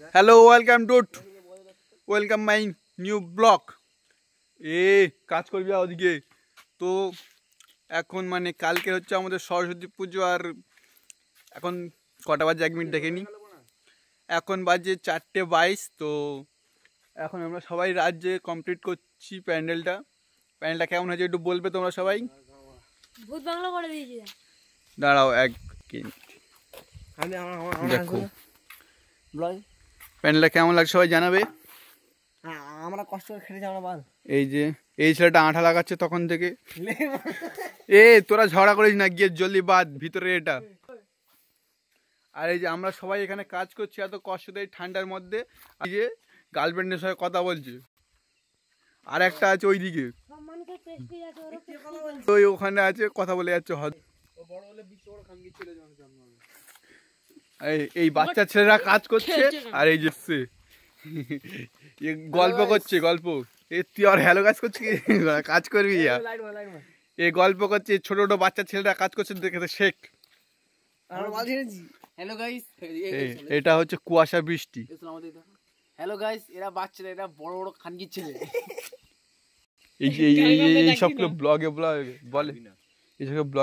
Hello welcome my new blog. কাজ করবি ওদিকে তো। এখন মানে কালকে হচ্ছে আমাদের সরস্বতী পুজো, আর এখন কটা বাজে 1 মিনিট দেখে নি। এখন বাজে 4:22। তো এখন আমরা সবাই রাজ্যে কমপ্লিট করছি প্যান্ডেলটা কেমন হয়েছে একটু বলবে তোমরা সবাই। ভূত বাংলা করে দিয়েছি। দাঁড়াও এক দেখো প্যান্ডেলটা কেমন লাগছে সবাই জানাবে। আমরা কষ্ট করে খেটেছি আমরা বাল। এই যে এই ছেলেটা আঠা লাগাচ্ছে তখন থেকে। তোরা ঝগড়া করিস না, গিয়ে জলদি বাদ ভিতরে এটা। আর এই যে আমরা সবাই এখানে কাজ করছি এত কষ্ট দেয় ঠান্ডার মধ্যে। এই যে গার্লফ্রেন্ডের সঙ্গে কথা বলছে, আর একটা আছে ওইদিকে, ওই ওখানে আছে কথা বলে যাচ্ছে। এই বাচ্চা ছেলেরা কাজ করছে, আর এই যে গল্প করছে তুই আর হ্যালো কাজ করছিস, কাজ করবি। এই গল্প করছে, ছোট ছোট বাচ্চা ছেলেরা কাজ করছে, দেখে শেখ। হ্যালো গাইস, এটা হচ্ছে কুয়াশা বৃষ্টি। হ্যালো গাইস, এরা বাচ্চারা, এরা বড় বড় খানকির ছেলে। এই যে এই সব ব্লগে বলে, এই সব ব্লগ